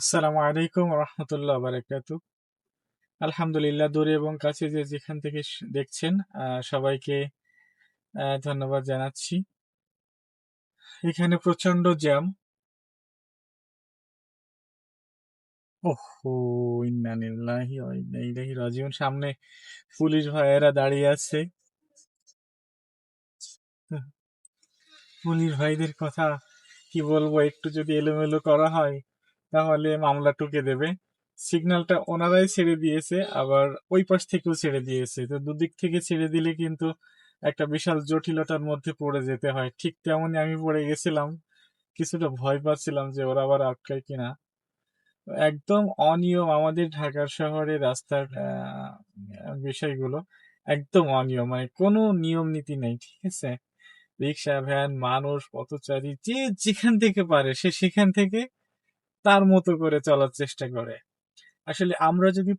আসসালামু আলাইকুম রহমতুল্লাহ বারাকাতু। আলহামদুলিল্লাহ, দূরে এবং কাছে যে যেখান থেকে দেখছেন সবাইকে ধন্যবাদ জানাচ্ছি। এখানে প্রচন্ড জ্যাম। ওহো, ইন্না লিল্লাহি ওয়া ইন্না ইলাইহি রাজিউন। সামনে পুলিশ ভাইয়েরা দাঁড়িয়ে আছে। পুলিশ ভাইদের কথা কি বলবো, একটু যদি এলোমেলো করা হয় তাহলে মামলা টুকে দেবে। সিগন্যালটা ওনারাই ছেড়ে দিয়েছে, আবার ওই পাশ থেকেও ছেড়ে দিয়েছে, তো দুদিক থেকে ছেড়ে দিলে কিন্তু একটা বিশাল জটিলতার মধ্যে পড়ে যেতে হয়। ঠিক তেমনই আমি পড়ে গেছিলাম, কিছুটা ভয় পাচ্ছিলাম যে ওরা আবার আটকায় কিনা। একদম অনিয়ম আমাদের ঢাকার শহরে রাস্তার বিষয়গুলো একদম অনিয়ম, মানে কোনো নিয়ম নীতি নেই, ঠিক আছে। রিক্সা, ভ্যান, মানুষ, পথচারী যে যেখান থেকে পারে সে সেখান থেকে তার মতো করে চলার চেষ্টা করে। আসলে আমরা যদি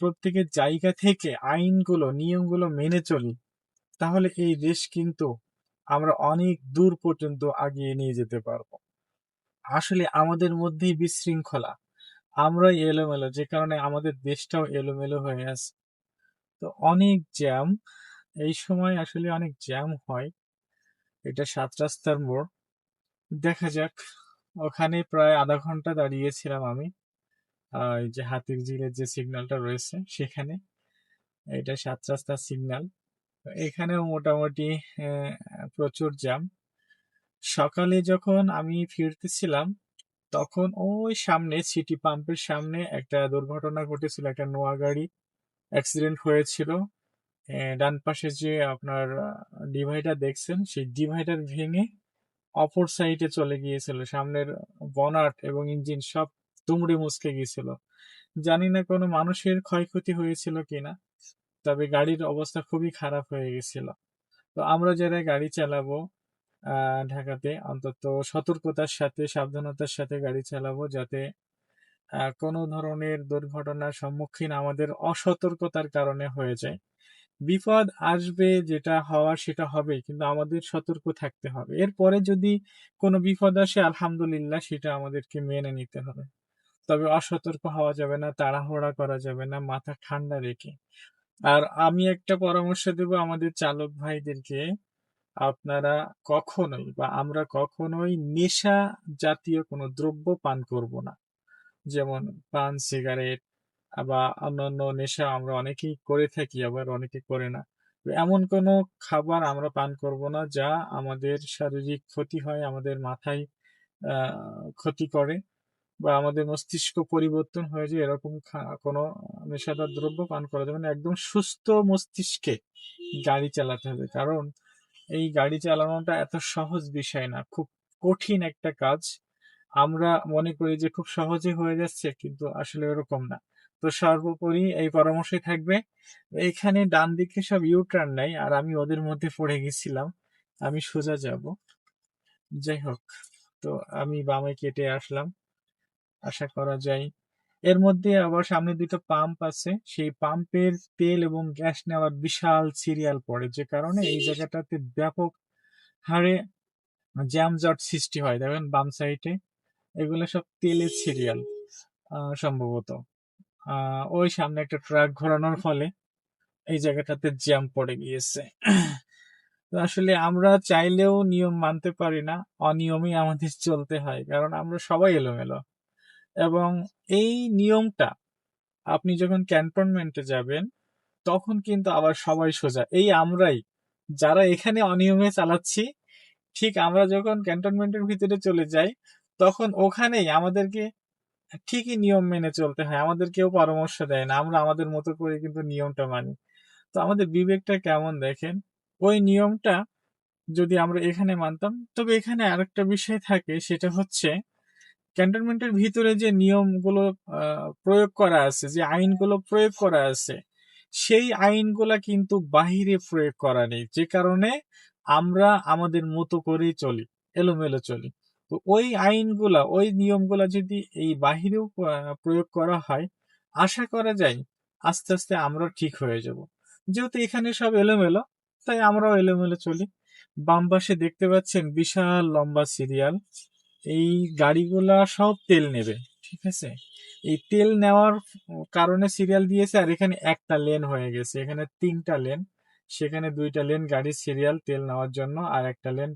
প্রত্যেকের জায়গা থেকে আইনগুলো নিয়মগুলো মেনে চলি, তাহলে এই দেশ কিন্তু আমরা অনেক দূর পর্যন্ত আগিয়ে নিয়ে যেতে পারবো। আসলে আমাদের মধ্যেই বিশৃঙ্খলা, আমরাই এলোমেলো, যে কারণে আমাদের দেশটাও এলোমেলো হয়ে আছে। তো অনেক জ্যাম, এই সময় আসলে অনেক জ্যাম হয়। এটা ৭ রাস্তার মোড়। দেখা যাক। ওখানে প্রায় আধা ঘন্টা দাঁড়িয়েছিলাম আমি। এই যে হাতির ঝিলের যে সিগন্যালটা রয়েছে সেখানে, এটা ৭ রাস্তার সিগন্যাল। এখানেও মোটামুটি প্রচুর জ্যাম। সকালে যখন আমি ফিরতেছিলাম, তখন ওই সামনে সিটি পাম্পের সামনে একটা দুর্ঘটনা ঘটেছিল, একটা নোয়া গাড়ি অ্যাক্সিডেন্ট হয়েছিল। ডান পাশে যে আপনার ডিভাইডার দেখছেন, সেই ডিভাইডার ভেঙে অপর সাইডে চলে গিয়েছিল। সামনের বনাট এবং ইঞ্জিন সব দুমড়ে মুচকে গিয়েছিল। জানি না কোনো মানুষের ক্ষয়ক্ষতি হয়েছিল কিনা, তবে গাড়ির অবস্থা খুবই খারাপ হয়ে গেছিল। তো আমরা যারা গাড়ি চালাবো ঢাকাতে, অন্তত সতর্কতার সাথে সাবধানতার সাথে গাড়ি চালাবো, যাতে কোনো ধরনের দুর্ঘটনার সম্মুখীন আমাদের অসতর্কতার কারণে হয়ে যায়। বিপদ আসবে, যেটা হওয়ার সেটা হবে, কিন্তু আমাদের সতর্ক থাকতে হবে। এরপরে যদি কোনো বিপদ আসে, আলহামদুলিল্লাহ, সেটা আমাদেরকে মেনে নিতে হবে। তবে অসতর্ক হওয়া যাবে না, তাড়াহুড়া করা যাবে না, মাথা ঠান্ডা রেখে। আর আমি একটা পরামর্শ দেব আমাদের চালক ভাইদেরকে, আপনারা কখনোই বা আমরা কখনোই নেশা জাতীয় কোনো দ্রব্য পান করব না। যেমন পান, সিগারেট বা অন্যান্য নেশা আমরা অনেকেই করে থাকি, আবার অনেকে করে না। তো এমন কোনো খাবার আমরা পান করব না যা আমাদের শারীরিক ক্ষতি হয়, আমাদের মাথায় ক্ষতি করে, বা আমাদের মস্তিষ্ক পরিবর্তন হয়ে যায়, এরকম কোনো নেশাদার দ্রব্য পান করা যাবে না। একদম সুস্থ মস্তিষ্কে গাড়ি চালাতে হবে, কারণ এই গাড়ি চালানোটা এত সহজ বিষয় না, খুব কঠিন একটা কাজ। আমরা মনে করি যে খুব সহজে হয়ে যাচ্ছে, কিন্তু আসলে এরকম না। তো সর্বোপরি এই পরামর্শই থাকবে। এইখানে ডান দিকে সব ইউ টার্ন নেয়, আর আমি ওদের মধ্যে পড়ে গেছিলাম। আমি সোজা যাব, যাই হোক। তো আমি বামে কেটে আসলাম, আশা করা যায়। এর মধ্যে আবার সামনে দুটো পাম্প আছে, সেই পাম্পের তেল এবং গ্যাস নেওয়ার বিশাল সিরিয়াল পড়ে, যে কারণে এই জায়গাটাতে ব্যাপক হারে জ্যামজট সৃষ্টি হয়। দেখেন বাম সাইডে এগুলো সব তেলের সিরিয়াল সম্ভবত। ওই সামনে একটা ট্রাক ঘোরানোর ফলে এই জায়গাটাতে জ্যাম পড়ে গিয়েছে। তো আসলে আমরা চাইলেও নিয়ম মানতে পারি না, অনিয়মই আমাদের চলতে হয়, কারণ আমরা সবাই এলোমেলো। এবং এই নিয়মটা আপনি যখন ক্যান্টনমেন্টে যাবেন, তখন কিন্তু আবার সবাই সোজা। এই আমরাই যারা এখানে অনিয়মে চালাচ্ছি, ঠিক আমরা যখন ক্যান্টনমেন্টের ভিতরে চলে যাই, তখন ওখানেই আমাদেরকে ঠিকই নিয়ম মেনে চলতে হয়। আমাদের কেউ পরামর্শ দেয় না, আমরা আমাদের মতো করে কিন্তু নিয়মটা মানি। তো আমাদের বিবেকটা কেমন দেখেন। ওই নিয়মটা যদি আমরা এখানে মানতাম, তবে এখানে আরেকটা বিষয় থাকে, সেটা হচ্ছে ক্যান্টনমেন্টের ভিতরে যে নিয়মগুলো প্রয়োগ করা আছে, যে আইনগুলো প্রয়োগ করা আছে, সেই আইনগুলা কিন্তু বাহিরে প্রয়োগ করা নেই, যে কারণে আমরা আমাদের মতো করেই চলি, এলোমেলো চলি। তো ওই আইনগুলা, ওই নিয়মগুলা যদি এই বাহিরেও প্রয়োগ করা হয়, আশা করা যায় আস্তে আস্তে আমরা ঠিক হয়ে যাব। যেহেতু এখানে সব এলোমেলো, তাই আমরাও এলোমেলো চলি। বাম পাশে দেখতে পাচ্ছেন বিশাল লম্বা সিরিয়াল, এই গাড়িগুলা সব তেল নেবে, ঠিক আছে? এই তেল নেওয়ার কারণে সিরিয়াল দিয়েছে, আর এখানে একটা লেন হয়ে গেছে, এখানে 3টা লেন, সেখানে 2টা লেন গাড়ির সিরিয়াল তেল নেওয়ার জন্য, আর একটা লেন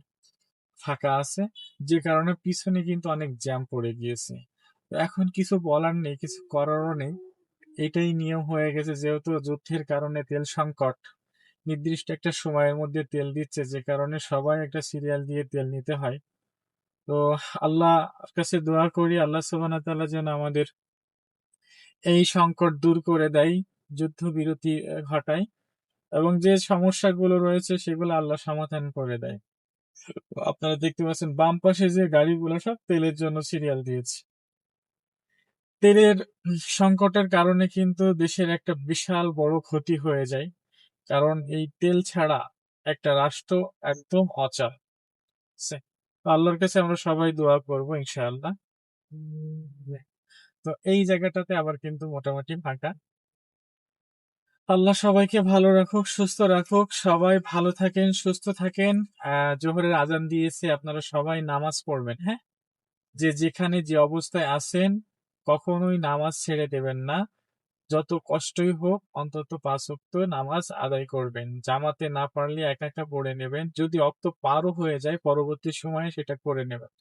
ফাঁকা আছে, যে কারণে পিছনে কিন্তু অনেক জ্যাম পড়ে গিয়েছে। তো এখন কিছু বলার নেই, কিছু করারও নেই, এটাই নিয়ম হয়ে গেছে, যেহেতু যুদ্ধের কারণে তেল সংকট, নির্দিষ্ট একটা সময়ের মধ্যে তেল দিচ্ছে, যে কারণে সবাই একটা সিরিয়াল দিয়ে তেল নিতে হয়। তো আল্লাহ কাছে দোয়া করি, আল্লাহ সুবহানাহু ওয়া তাআলা যেন আমাদের এই সংকট দূর করে দেয়, যুদ্ধবিরতি ঘটায়, এবং যে সমস্যাগুলো রয়েছে সেগুলো আল্লাহ সমাধান করে দেয়। তো আপনারা দেখতে পাচ্ছেন বাম পাশে যে গাড়িগুলো সব তেলের জন্য সিরিয়াল দিয়েছে। তেলের সংকটের কারণে কিন্তু দেশের একটা বিশাল বড় ক্ষতি হয়ে যায়, কারণ এই তেল ছাড়া একটা রাষ্ট্র একদম অচল। আছে। তো আল্লাহর কাছে আমরা সবাই দোয়া করবো ইনশাআল্লাহ। তো এই জায়গাটাতে আবার কিন্তু মোটামুটি ফাঁকা। আল্লাহ সবাইকে ভালো রাখুক, সুস্থ রাখুক, সবাই ভালো থাকেন, সুস্থ থাকেন। জোহরের আজান দিয়েছে, আপনারা সবাই নামাজ পড়বেন, হ্যাঁ? যে যেখানে যে অবস্থায় আছেন, কখনোই নামাজ ছেড়ে দেবেন না। যত কষ্টই হোক, অন্তত 5 ওয়াক্ত নামাজ আদায় করবেন। জামাতে না পারলে একা একা পড়ে নেবেন। যদি অক্ত পারও হয়ে যায়, পরবর্তী সময়ে সেটা করে নেবেন।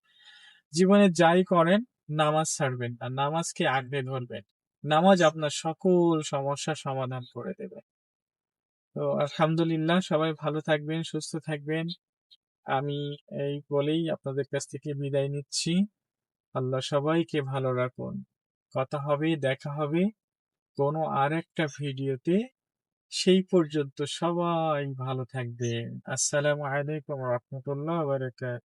জীবনে যাই করেন, নামাজ ছাড়বেন না, নামাজকে আঁকড়ে ধরবেন। নামাজ আপনার সকল সমস্যার সমাধান করে দেবে। তো আলহামদুলিল্লাহ, সবাই ভালো থাকবেন, সুস্থ থাকবেন। আমি এই বলেই আপনাদের কাছ থেকে বিদায় নিচ্ছি। আল্লাহ সবাইকে ভালো রাখুন। কথা হবে, দেখা হবে কোনো আরেকটা ভিডিওতে। সেই পর্যন্ত সবাই ভালো থাকবেন। আসসালামু আলাইকুম ওয়া রাহমাতুল্লাহি ওয়া বারাকাতুহু।